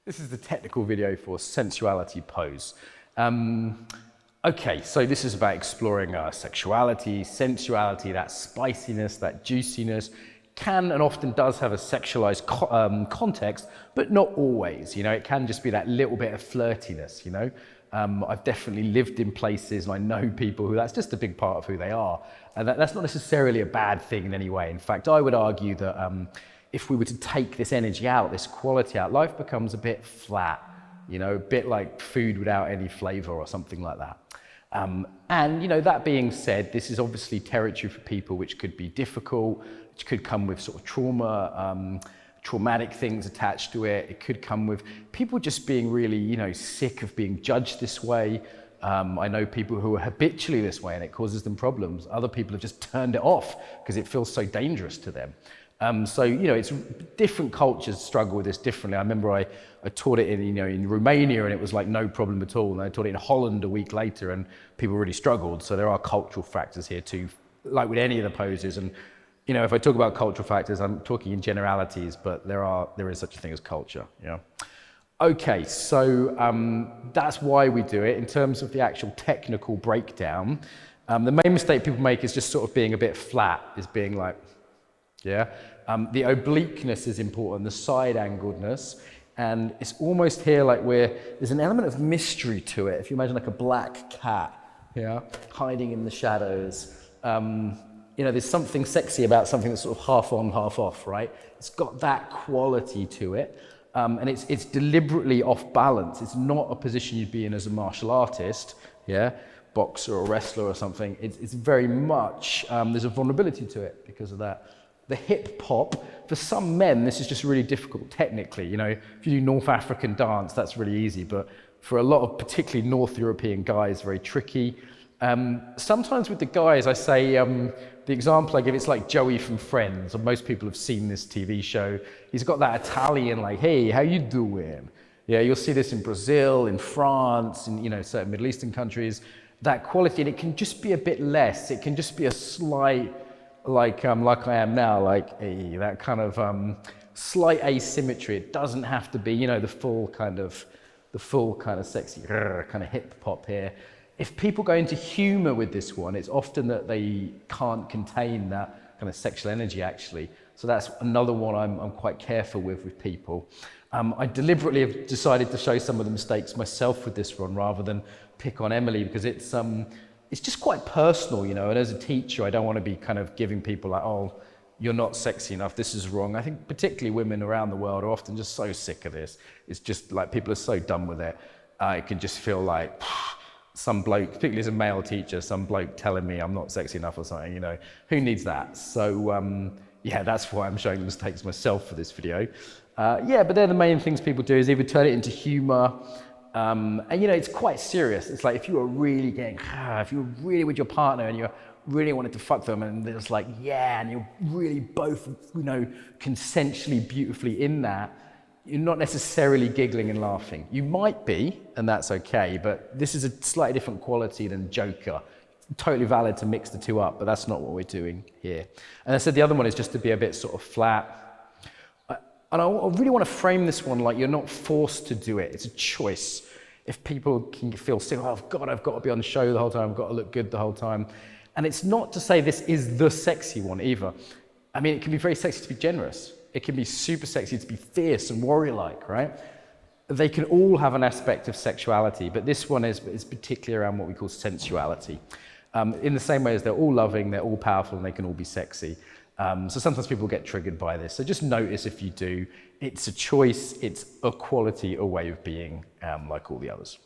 This is the technical video for sensuality pose. Okay, so this is about exploring sexuality, sensuality, that spiciness, that juiciness, can and often does have a sexualized context, but not always, you know, it can just be that little bit of flirtiness, you know. I've definitely lived in places and I know people who that's just a big part of who they are. And that's not necessarily a bad thing in any way. In fact, I would argue that if we were to take this energy out, this quality out, life becomes a bit flat, you know, a bit like food without any flavor or something like that. And, you know, that being said, this is obviously territory for people which could be difficult, which could come with sort of trauma, traumatic things attached to it. It could come with people just being really, you know, sick of being judged this way. I know people who are habitually this way and it causes them problems. Other people have just turned it off because it feels so dangerous to them. So, you know, it's different cultures struggle with this differently. I remember I taught it in, you know, in Romania and it was like no problem at all. And I taught it in Holland a week later and people really struggled. So there are cultural factors here too, like with any of the poses. And, you know, if I talk about cultural factors, I'm talking in generalities, but there is such a thing as culture, you know. Okay, so that's why we do it. In terms of the actual technical breakdown, the main mistake people make is just sort of being a bit flat, is being like, yeah. The obliqueness is important, the side-angledness, and it's almost here like there's an element of mystery to it. If you imagine like a black cat, yeah, hiding in the shadows. You know, there's something sexy about something that's sort of half on, half off, right? It's got that quality to it, and it's deliberately off balance. It's not a position you'd be in as a martial artist, yeah, boxer or wrestler or something. It's very much, there's a vulnerability to it because of that. The hip pop, for some men, this is just really difficult technically. You know, if you do North African dance, that's really easy, but for a lot of particularly North European guys, very tricky. Sometimes with the guys, I say, the example I give, it's like Joey from Friends, and most people have seen this TV show. He's got that Italian, like, hey, how you doing? Yeah, you'll see this in Brazil, in France, in, you know, certain Middle Eastern countries, that quality, and it can just be a bit less. It can just be a slight, like I am now, like that kind of slight asymmetry. It doesn't have to be, you know, the full kind of sexy kind of hip hop here. If people go into humor with this one, it's often that they can't contain that kind of sexual energy actually. So that's another one I'm quite careful with people. I deliberately have decided to show some of the mistakes myself with this one rather than pick on Emily because it's just quite personal, you know, and as a teacher, I don't want to be kind of giving people like, oh, you're not sexy enough, this is wrong. I think particularly women around the world are often just so sick of this. It's just like people are so done with it. It can just feel like some bloke, particularly as a male teacher, some bloke telling me I'm not sexy enough or something, you know, who needs that? So yeah, that's why I'm showing the mistakes myself for this video. Yeah, but they're the main things people do is either turn it into humor, and you know, it's quite serious. It's like if you were really getting, if you were really with your partner and you really wanted to fuck them and it's like, yeah, and you're really both, you know, consensually, beautifully in that, you're not necessarily giggling and laughing. You might be, and that's okay, but this is a slightly different quality than Joker. Totally valid to mix the two up, but that's not what we're doing here. And I said the other one is just to be a bit sort of flat. And I really want to frame this one like you're not forced to do it. It's a choice. If people can feel sick, oh God, I've got to be on the show the whole time, I've got to look good the whole time. And it's not to say this is the sexy one either. I mean, it can be very sexy to be generous. It can be super sexy to be fierce and warrior-like, right? They can all have an aspect of sexuality, but this one is particularly around what we call sensuality. In the same way as they're all loving, they're all powerful, and they can all be sexy. So sometimes people get triggered by this. So just notice if you do, it's a choice, it's a quality, a way of being like all the others.